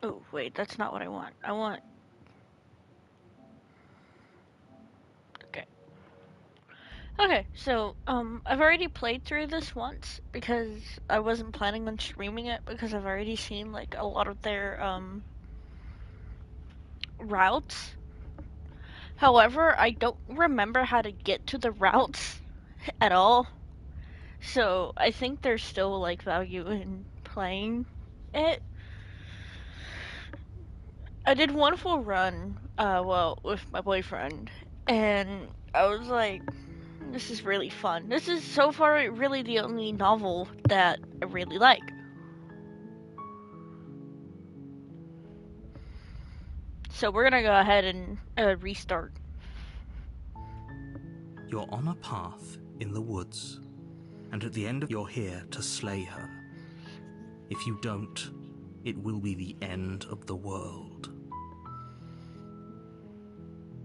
Oh, wait, that's not what I want. I want... Okay. Okay, so, I've already played through this once because I wasn't planning on streaming it because I've already seen, like, a lot of their, routes. However, I don't remember how to get to the routes at all. So, I think there's still, like, value in playing it. I did one full run, well, with my boyfriend, and I was like, this is really fun. This is so far really the only novel that I really like. So we're gonna go ahead and restart. You're on a path in the woods, and at the end of you're here to slay her. If you don't, it will be the end of the world.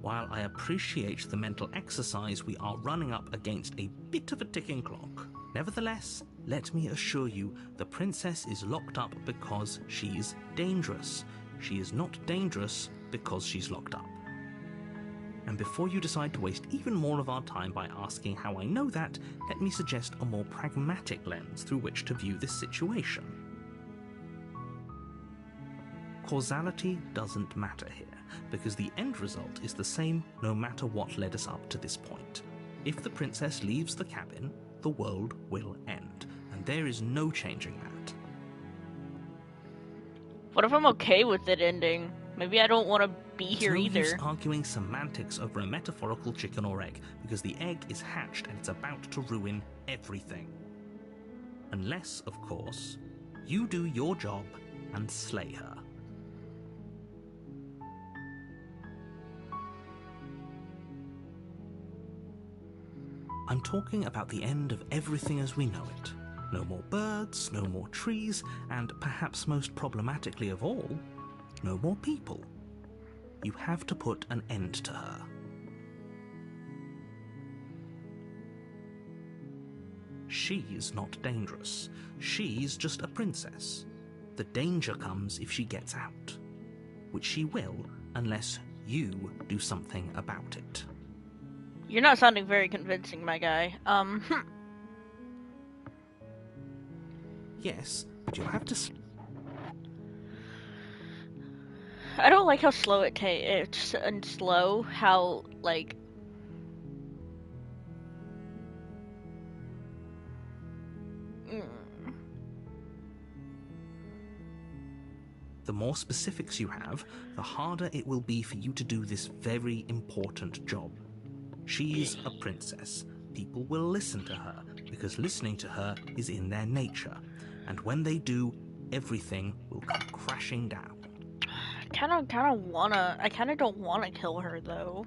While I appreciate the mental exercise, we are running up against a bit of a ticking clock. Nevertheless, let me assure you, the princess is locked up because she's dangerous. She is not dangerous because she's locked up. And before you decide to waste even more of our time by asking how I know that, let me suggest a more pragmatic lens through which to view this situation. Causality doesn't matter here, because the end result is the same no matter what led us up to this point. If the princess leaves the cabin, the world will end, and there is no changing that. What if I'm okay with it ending? Maybe I don't want to be It's here no either. use arguing semantics over a metaphorical chicken or egg, because the egg is hatched and it's about to ruin everything. Unless, of course, you do your job and slay her. I'm talking about the end of everything as we know it. No more birds, no more trees, and perhaps most problematically of all, no more people. You have to put an end to her. She's not dangerous. She's just a princess. The danger comes if she gets out, which she will unless you do something about it. You're not sounding very convincing, my guy. Yes, but you'll have to... I don't like how slow it's and slow how like The more specifics you have, the harder it will be for you to do this very important job. She's a princess. People will listen to her, because listening to her is in their nature. And when they do, everything will come crashing down. I kinda don't wanna kill her though.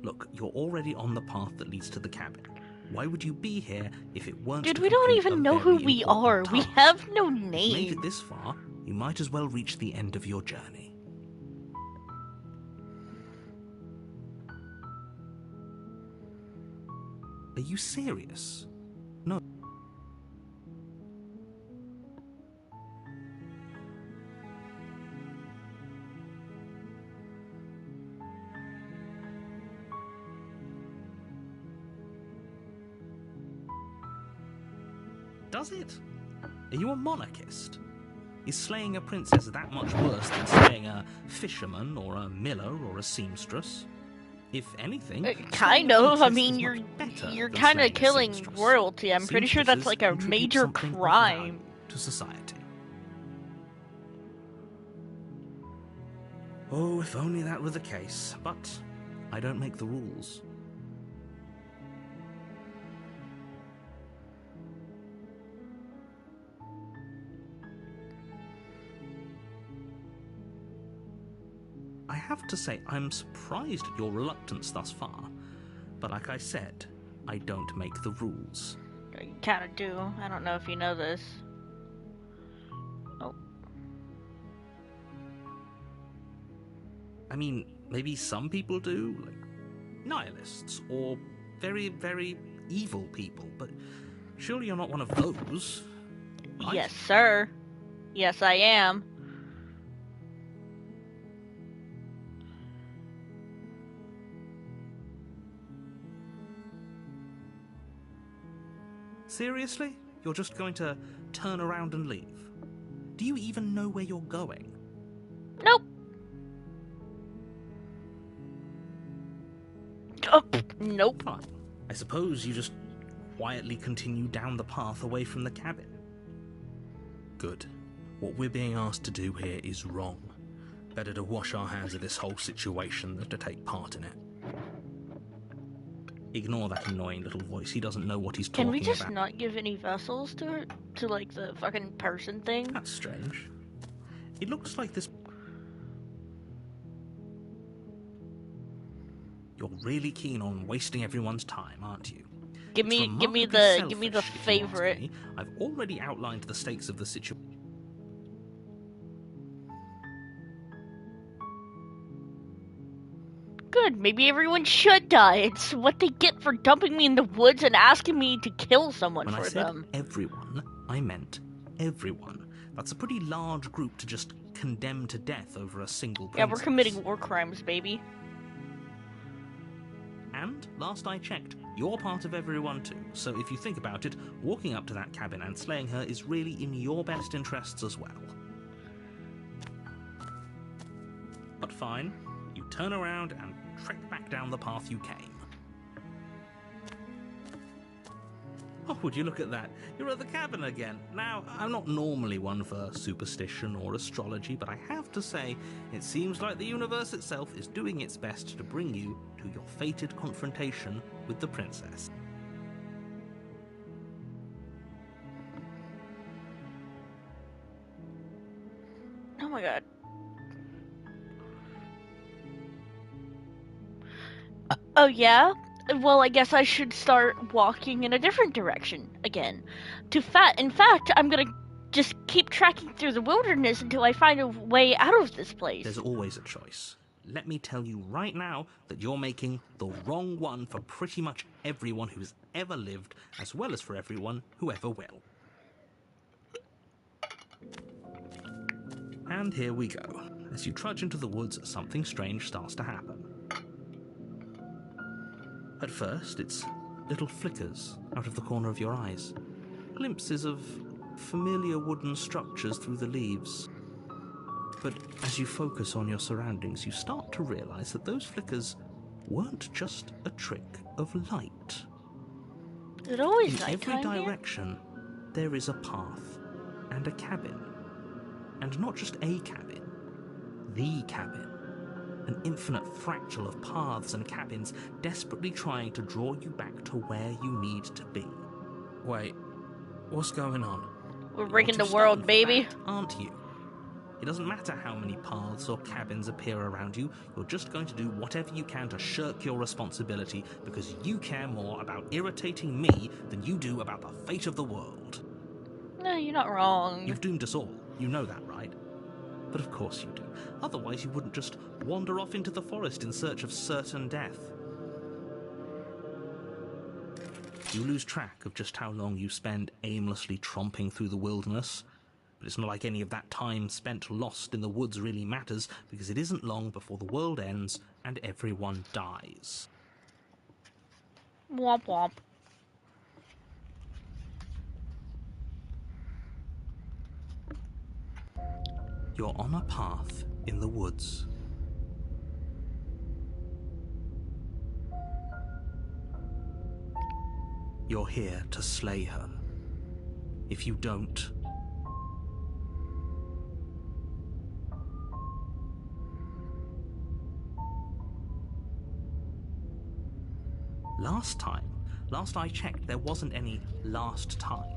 Look, you're already on the path that leads to the cabin. Why would you be here if it weren't Dude, to we don't complete even a know who very we important are. We task? have no If you've made it name. this far, you might as well reach the end of your journey. Are you serious? No. Does it? Are you a monarchist? Is slaying a princess that much worse than slaying a fisherman or a miller or a seamstress? If anything, Kind slaying a of. I princess mean, is you're much better you're than kind of slaying a killing seamstress. royalty. I'm pretty sure that's Seamstresses like a contribute major something of crime. value to society. Oh, if only that were the case. But I don't make the rules. I have to say, I'm surprised at your reluctance thus far. But like I said, I don't make the rules. You kind of do. I don't know if you know this. Oh. I mean, maybe some people do, like nihilists, or very, very evil people, but surely you're not one of those. right? Yes, sir. Yes, I am. Seriously? You're just going to turn around and leave? Do you even know where you're going? Nope. Oh, nope. Fine. I suppose you just quietly continue down the path away from the cabin. Good. What we're being asked to do here is wrong. Better to wash our hands of this whole situation than to take part in it. Ignore that annoying little voice. He doesn't know what he's talking Can we just about. not give any vessels to like the fucking person thing? That's strange. It looks like this... You're really keen on wasting everyone's time, aren't you? Give It's me remarkably the selfish, give me the if you ask favorite. me. I've already outlined the stakes of the situation. Good, maybe everyone should die. It's what they get for dumping me in the woods and asking me to kill someone When I for said them. everyone, I meant everyone. That's a pretty large group to just condemn to death over a single Yeah, princess. we're committing war crimes, baby. And, last I checked, you're part of everyone too. So if you think about it, walking up to that cabin and slaying her is really in your best interests as well. But fine, you turn around and trek back down the path you came. Oh, would you look at that? You're at the cabin again. Now, I'm not normally one for superstition or astrology, but I have to say, it seems like the universe itself is doing its best to bring you to your fated confrontation with the princess. Oh my god. Oh yeah? Well, I guess I should start walking in a different direction again. In fact, I'm gonna just keep trekking through the wilderness until I find a way out of this place. There's always a choice. Let me tell you right now that you're making the wrong one for pretty much everyone who's ever lived, as well as for everyone who ever will. And here we go. As you trudge into the woods, something strange starts to happen. At first, it's little flickers out of the corner of your eyes. Glimpses of familiar wooden structures through the leaves. But as you focus on your surroundings, you start to realize that those flickers weren't just a trick of light. Is it always In every nighttime here? direction, there is a path and a cabin. And not just a cabin, the cabin. An infinite fractal of paths and cabins desperately trying to draw you back to where you need to be. Wait, what's going on? We're breaking You're the too world, stubborn for baby. that, aren't you? It doesn't matter how many paths or cabins appear around you, you're just going to do whatever you can to shirk your responsibility because you care more about irritating me than you do about the fate of the world. No, you're not wrong. You've doomed us all. You know that, right? But of course you do. Otherwise you wouldn't just wander off into the forest in search of certain death. You lose track of just how long you spend aimlessly tromping through the wilderness. But it's not like any of that time spent lost in the woods really matters, because it isn't long before the world ends and everyone dies. Womp womp. You're on a path in the woods. You're here to slay her. If you don't... Last I checked, there wasn't any last time.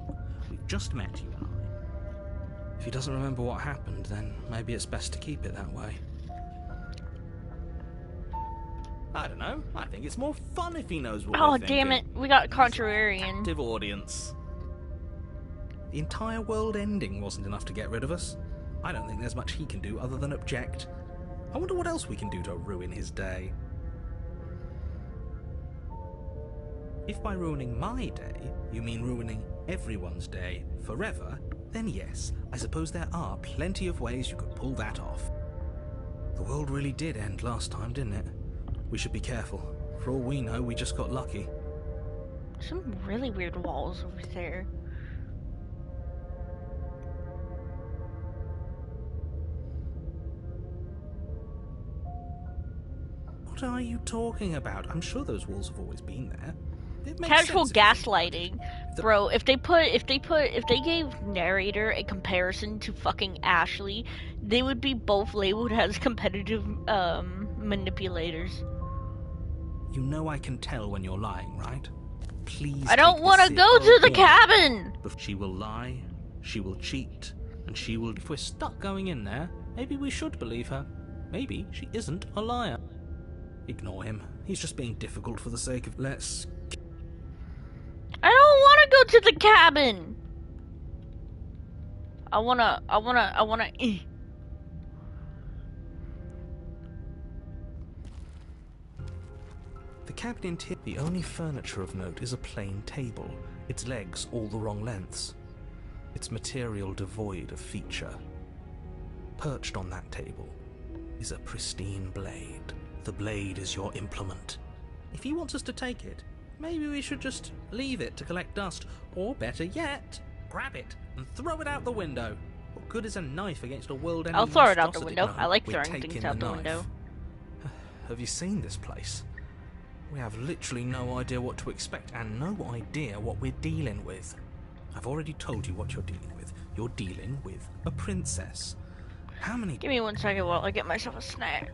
We've just met, you and I. If he doesn't remember what happened, then maybe it's best to keep it that way. I don't know. I think it's more fun if he knows what Oh, we're damn it. thinking. We got He's a contrarian. captive audience. The entire world ending wasn't enough to get rid of us. I don't think there's much he can do other than object. I wonder what else we can do to ruin his day. If by ruining my day, you mean ruining everyone's day forever, then yes, I suppose there are plenty of ways you could pull that off. The world really did end last time, didn't it? We should be careful. For all we know, we just got lucky. Some really weird walls over there. What are you talking about? I'm sure those walls have always been there. It makes Casual sense if you think about it. gaslighting. Bro, if they gave narrator a comparison to fucking Ashley, they would be both labeled as competitive manipulators. You know I can tell when you're lying, right? Please. I don't want to go to the cabin. She will lie, she will cheat, and she will. If we're stuck going in there, maybe we should believe her. Maybe she isn't a liar. Ignore him. He's just being difficult for the sake of. Let's. I don't want to go to the cabin. I wanna. The cabin interior. The only furniture of note is a plain table, its legs all the wrong lengths, its material devoid of feature. Perched on that table is a pristine blade. The blade is your implement. If he wants us to take it, maybe we should just leave it to collect dust, or better yet, grab it and throw it out the window. What good is a knife against a world-ending I'll throw it out the monstrosity? window. No, I like we're throwing taking things out the knife. window. Have you seen this place? We have literally no idea what to expect and no idea what we're dealing with. I've already told you what you're dealing with. You're dealing with a princess. How many... Give me 1 second while I get myself a snack.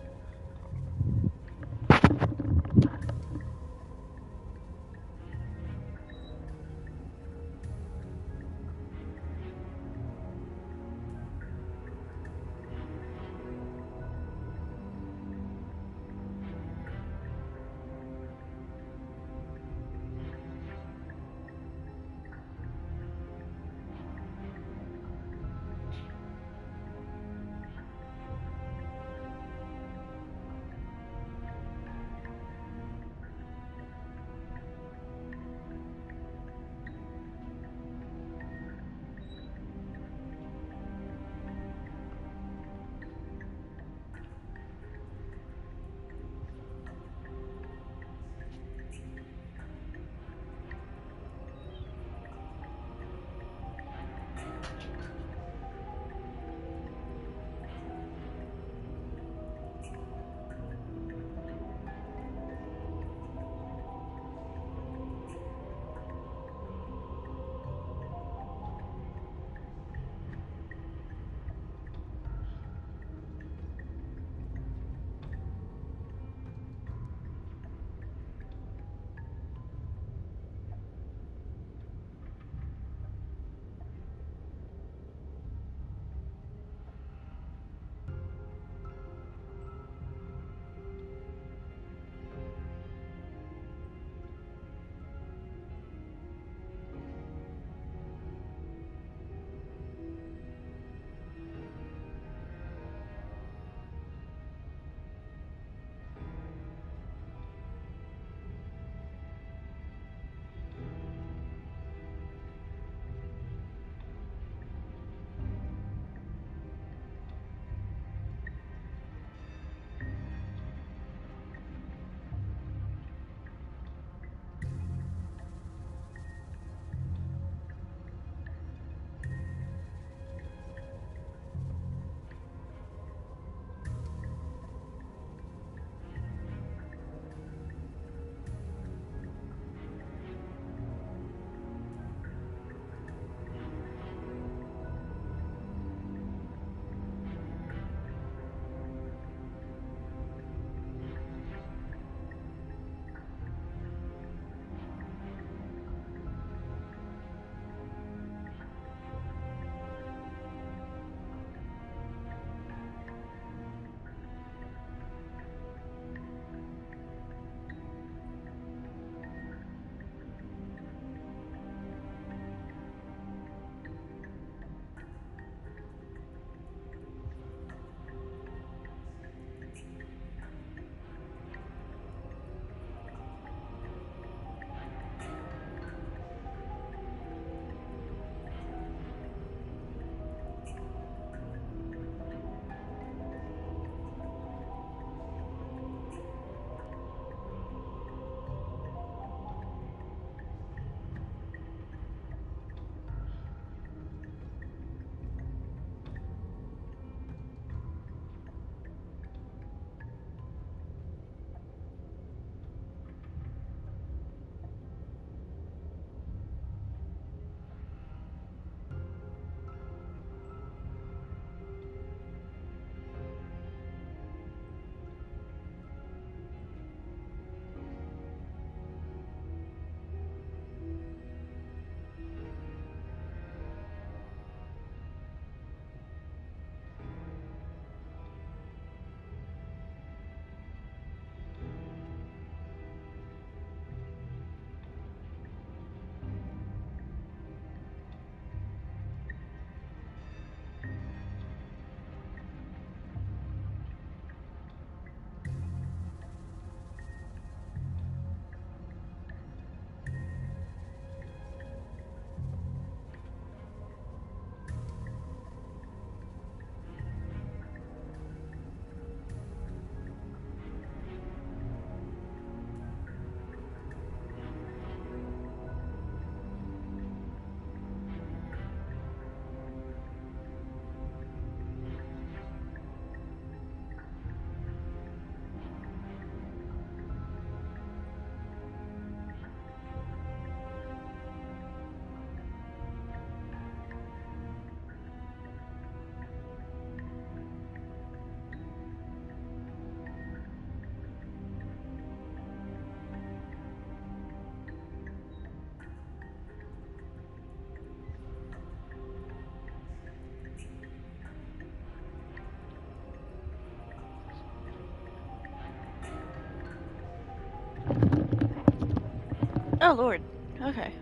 Oh lord. Okay.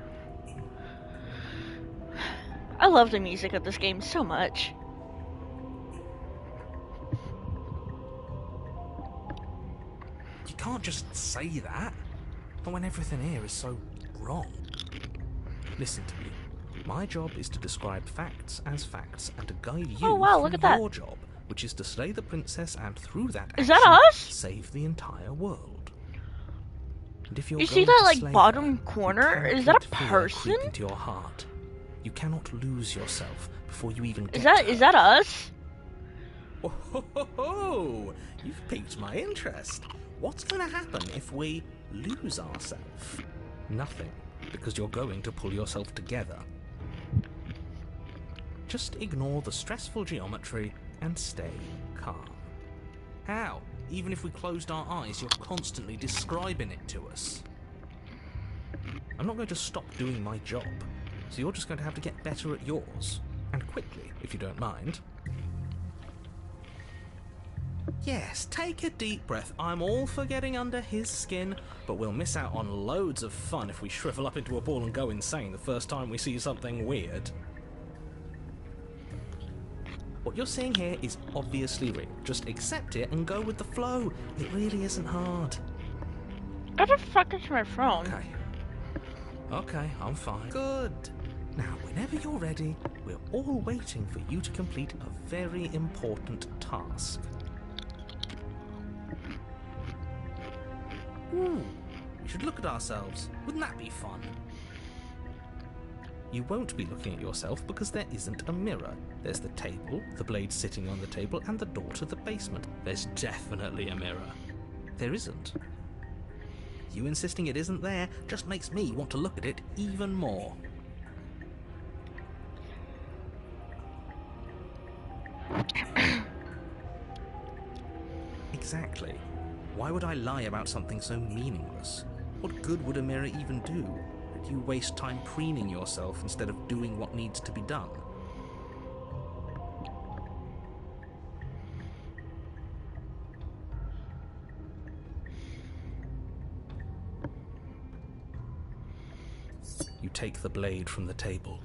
I love the music of this game so much. You can't just say that. Not when everything here is so wrong. Listen to me. My job is to describe facts as facts and to guide you Oh wow, through look at that. your job, which is to slay the princess and through that action, Is that us? save the entire world. And if you're You see going that to slay like bottom her, corner? you Is can't that a let fear person? creep into your heart. You cannot lose yourself before you even get Is that to her. is that us? Oh, ho, ho, ho. You've piqued my interest. What's going to happen if we lose ourselves? Nothing, because you're going to pull yourself together. Just ignore the stressful geometry and stay calm. How? Even if we closed our eyes, you're constantly describing it to us. I'm not going to stop doing my job, so you're just going to have to get better at yours. And quickly, if you don't mind. Yes, take a deep breath. I'm all for getting under his skin, but we'll miss out on loads of fun if we shrivel up into a ball and go insane the first time we see something weird. What you're seeing here is obviously real. Just accept it and go with the flow. It really isn't hard. Where the fuck is my phone? Okay. Okay, I'm fine. Good. Now, whenever you're ready, we're all waiting for you to complete a very important task. Ooh, we should look at ourselves. Wouldn't that be fun? You won't be looking at yourself because there isn't a mirror. There's the table, the blade sitting on the table, and the door to the basement. There's definitely a mirror. There isn't. You insisting it isn't there just makes me want to look at it even more. Exactly. Why would I lie about something so meaningless? What good would a mirror even do? That you waste time preening yourself instead of doing what needs to be done. You take the blade from the table.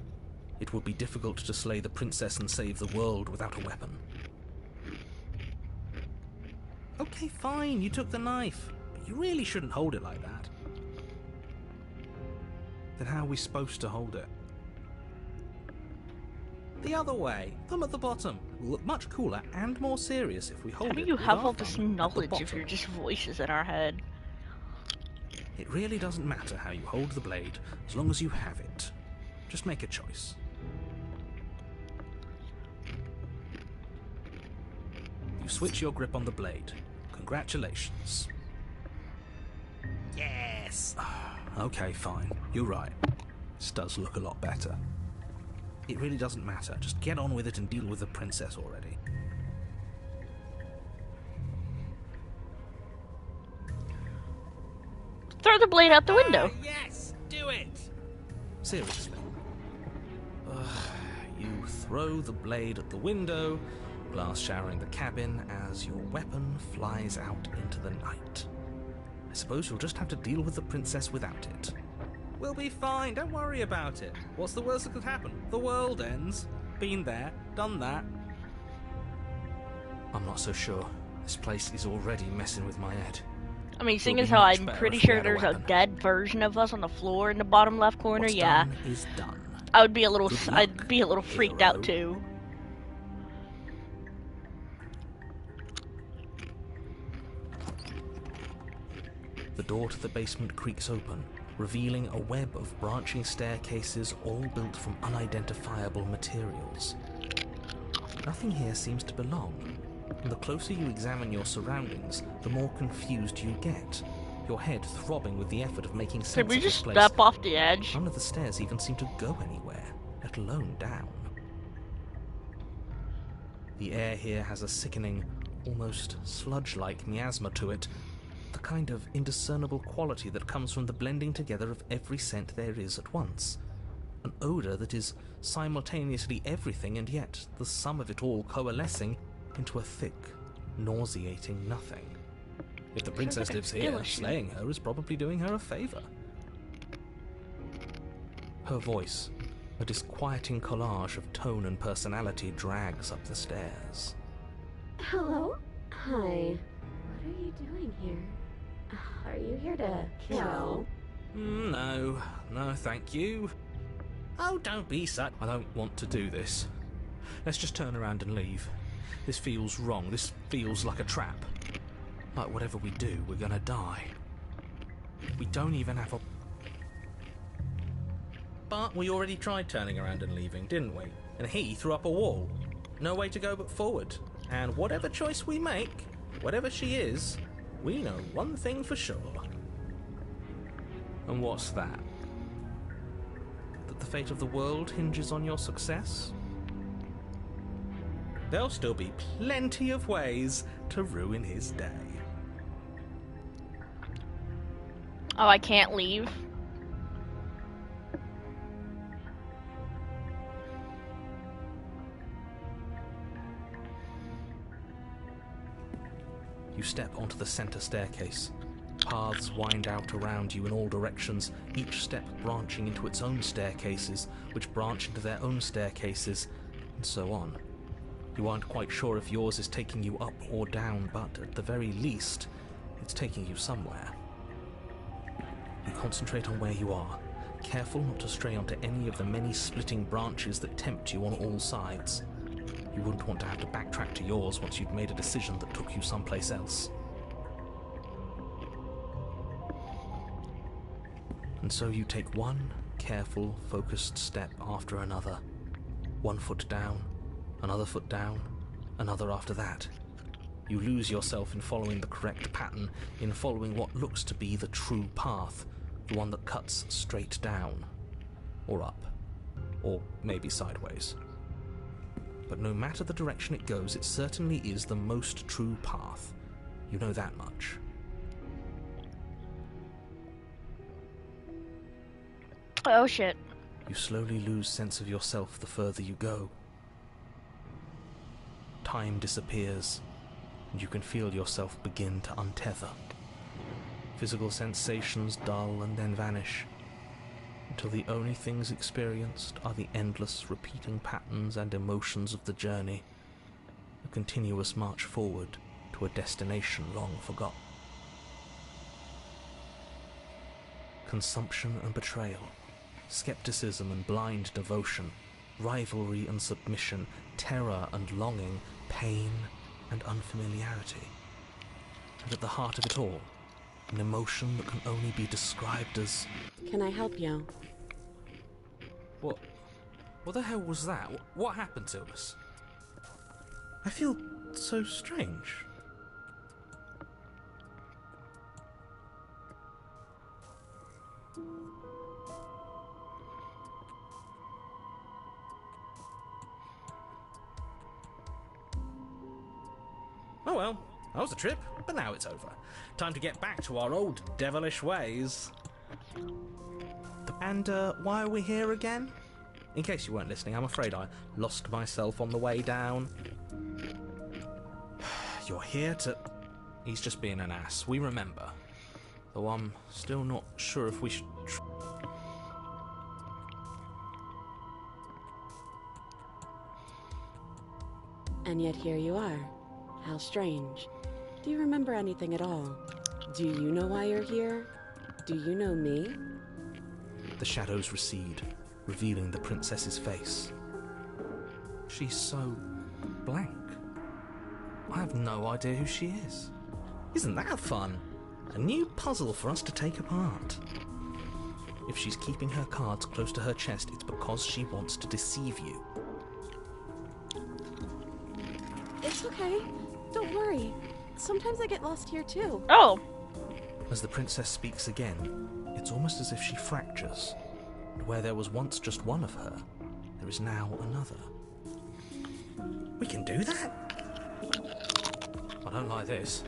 It would be difficult to slay the princess and save the world without a weapon. Okay, fine, you took the knife, but you really shouldn't hold it like that. Then how are we supposed to hold it? The other way, thumb at the bottom. Will look much cooler and more serious if we hold How do it you with have our all this thumb at the knowledge if bottom. you're just voices in our head? It really doesn't matter how you hold the blade, as long as you have it. Just make a choice. You switch your grip on the blade. Congratulations. Yes! Okay, fine. You're right. This does look a lot better. It really doesn't matter. Just get on with it and deal with the princess already. Throw the blade out the window. Yes! Do it! Seriously. You throw the blade at the window, glass showering the cabin as your weapon flies out into the night. I suppose you'll just have to deal with the princess without it. We'll be fine, don't worry about it. What's the worst that could happen? The world ends. Been there, done that. I'm not so sure. This place is already messing with my head. I mean, seeing It'll as be how much I'm better pretty if we sure had a there's a weapon. dead version of us on the floor in the bottom left corner, What's yeah. done is done. I would be a little, Good I'd luck, be a little freaked out hero. too. The door to the basement creaks open, revealing a web of branching staircases all built from unidentifiable materials. Nothing here seems to belong, and the closer you examine your surroundings, the more confused you get, your head throbbing with the effort of making sense Could we of this just place. step off the edge? None of the stairs even seem to go anywhere, let alone down. The air here has a sickening, almost sludge-like miasma to it, the kind of indiscernible quality that comes from the blending together of every scent there is at once. An odour that is simultaneously everything and yet the sum of it all coalescing into a thick, nauseating nothing. If the princess like a lives skill here, issue. slaying her is probably doing her a favour. Her voice, a disquieting collage of tone and personality, drags up the stairs. Hello? Hi. What are you doing here? Are you here to kill? No, thank you. Oh, don't be such. I don't want to do this. Let's just turn around and leave. This feels wrong. This feels like a trap. Like whatever we do, we're gonna die. We don't even have a... But we already tried turning around and leaving, didn't we? And he threw up a wall. No way to go but forward. And whatever choice we make, whatever she is, we know one thing for sure. And what's that? That the fate of the world hinges on your success? There'll still be plenty of ways to ruin his day. Oh, I can't leave? You step onto the center staircase. Paths wind out around you in all directions, each step branching into its own staircases, which branch into their own staircases, and so on. You aren't quite sure if yours is taking you up or down, but at the very least, it's taking you somewhere. You concentrate on where you are, careful not to stray onto any of the many splitting branches that tempt you on all sides. You wouldn't want to have to backtrack to yours once you'd made a decision that took you someplace else. And so you take one careful, focused step after another. One foot down, another foot down, another after that. You lose yourself in following the correct pattern, in following what looks to be the true path, the one that cuts straight down, or up, or maybe sideways. But no matter the direction it goes, it certainly is the most true path. You know that much. Oh shit. You slowly lose sense of yourself the further you go. Time disappears, and you can feel yourself begin to untether. Physical sensations dull and then vanish, until the only things experienced are the endless repeating patterns and emotions of the journey, a continuous march forward to a destination long forgotten. Consumption and betrayal, skepticism and blind devotion, rivalry and submission, terror and longing, pain and unfamiliarity. And at the heart of it all, an emotion that can only be described as... Can I help you? What the hell was that? What happened to us? I feel so strange. Oh well, that was a trip, but now it's over. Time to get back to our old devilish ways. And why are we here again? In case you weren't listening, I'm afraid I lost myself on the way down. You're here to... He's just being an ass, we remember. Though I'm still not sure if we should... And yet here you are. How strange. Do you remember anything at all? Do you know why you're here? Do you know me? The shadows recede, revealing the princess's face. She's so... blank. I have no idea who she is. Isn't that fun? A new puzzle for us to take apart. If she's keeping her cards close to her chest, it's because she wants to deceive you. It's okay. Don't worry. Sometimes I get lost here too. Oh. As the princess speaks again, it's almost as if she fractures. And where there was once just one of her, there is now another. We can do that? I don't like this.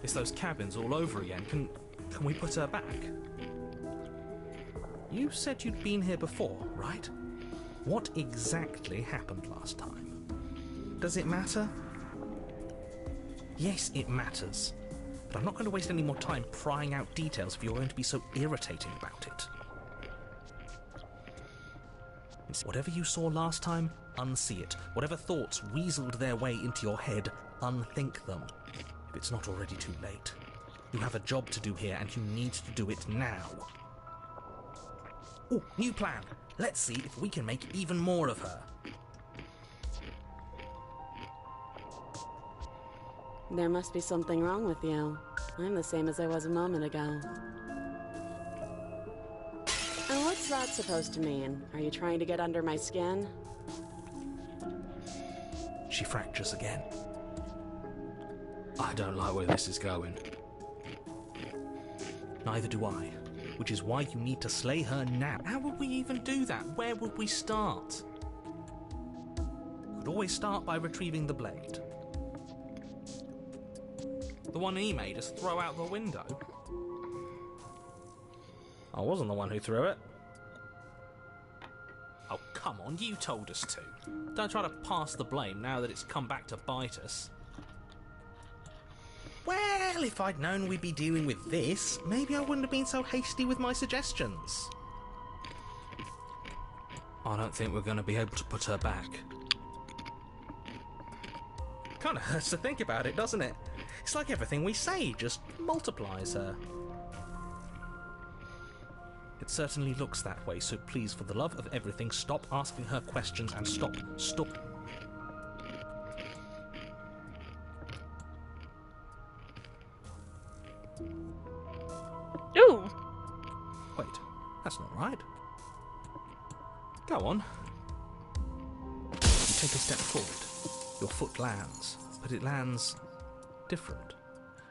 It's those cabins all over again. Can we put her back? You said you'd been here before, right? What exactly happened last time? Does it matter? Yes, it matters. But I'm not going to waste any more time prying out details if you're going to be so irritating about it. Whatever you saw last time, unsee it. Whatever thoughts weaseled their way into your head, unthink them. If it's not already too late. You have a job to do here, and you need to do it now. Ooh, new plan. Let's see if we can make even more of her. There must be something wrong with you. I'm the same as I was a moment ago. And what's that supposed to mean? Are you trying to get under my skin? She fractures again. I don't like where this is going. Neither do I. Which is why you need to slay her now. How would we even do that? Where would we start? Could always start by retrieving the blade. The one he made us throw out the window. I wasn't the one who threw it. Oh, come on, you told us to. Don't try to pass the blame now that it's come back to bite us. Well, if I'd known we'd be dealing with this, maybe I wouldn't have been so hasty with my suggestions. I don't think we're going to be able to put her back. Kind of hurts to think about it, doesn't it? It's like everything we say just multiplies her. It certainly looks that way, so please, for the love of everything, stop asking her questions and stop. Ooh! Wait, that's not right. Go on. You take a step forward. Your foot lands, but it lands different.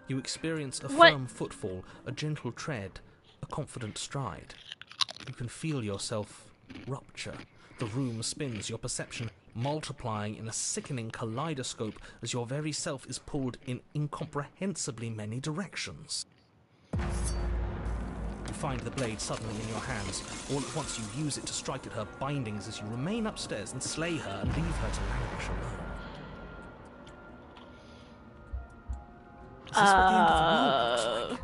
You experience a firm footfall, a gentle tread, a confident stride. You can feel yourself rupture. The room spins, your perception multiplying in a sickening kaleidoscope as your very self is pulled in incomprehensibly many directions. You find the blade suddenly in your hands. All at once you use it to strike at her bindings as you remain upstairs and slay her and leave her to languish alone. Is this what the end of the world looks like?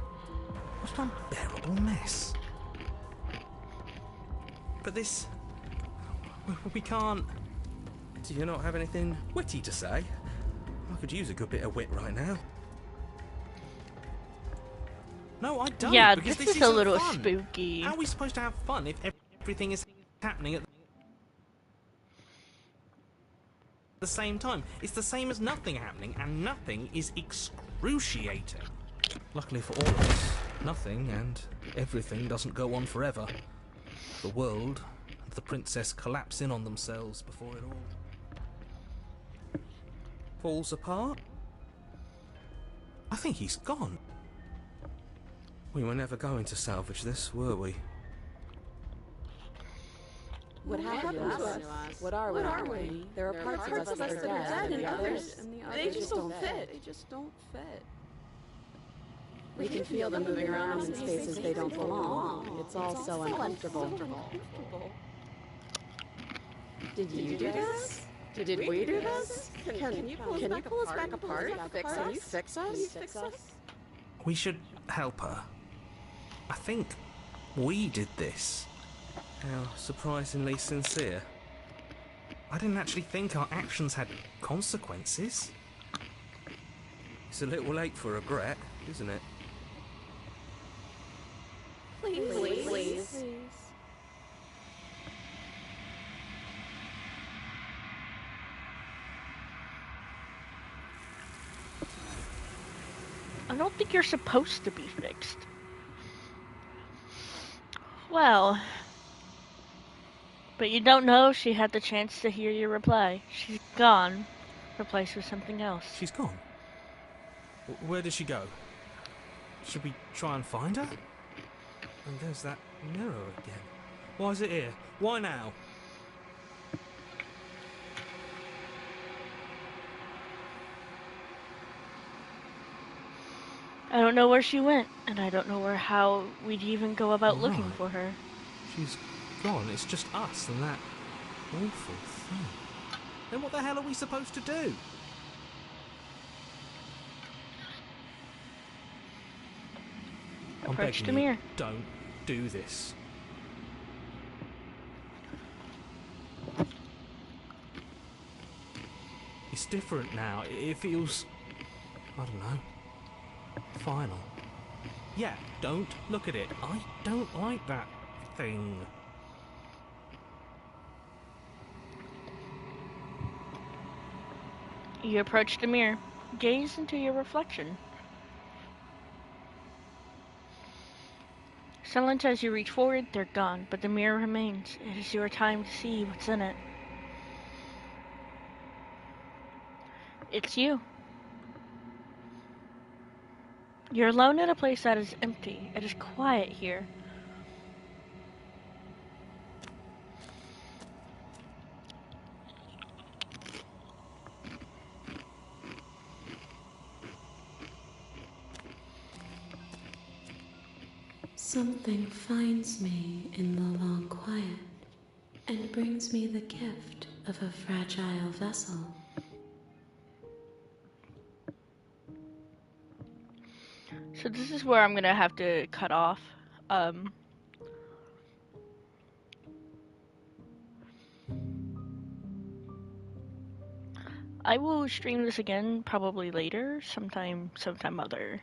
What an unbearable mess. But this... we can't... Do you not have anything witty to say? I could use a good bit of wit right now. No, I don't. Yeah, because this is a little fun. spooky. How are we supposed to have fun if everything is happening at the same time? It's the same as nothing happening, and nothing is excruciating. Luckily for all of us, nothing and everything doesn't go on forever. The world and the princess collapse in on themselves before it all falls apart. I think he's gone. We were never going to salvage this, were we? What happened to us? What are we? There are parts of us that are dead, and the others They just don't fit. We can feel them moving around in spaces they don't belong. It's all so uncomfortable. Did you do this? Did we do this? Can you pull us back apart? Can you fix us? We should help her. I think we did this. How surprisingly sincere. I didn't actually think our actions had consequences. It's a little late for regret, isn't it? Please. I don't think you're supposed to be fixed. Well, but you don't know she had the chance to hear your reply. She's gone, replaced with something else. She's gone. Where did she go? Should we try and find her? And there's that mirror again. Why is it here? Why now? I don't know where she went, and I don't know how we'd even go about looking Right. for her. She's gone. It's just us and that awful thing. Then what the hell are we supposed to do? I'm Approach begging the you, mirror. don't do this. It's different now. It feels, I don't know, final. Yeah, don't look at it. I don't like that thing. You approach the mirror. Gaze into your reflection. Silent as you reach forward, they're gone, but the mirror remains. It is your time to see what's in it. It's you. You're alone in a place that is empty. It is quiet here. Something finds me in the long quiet and brings me the gift of a fragile vessel. So this is where I'm gonna have to cut off. I will stream this again probably later, sometime other.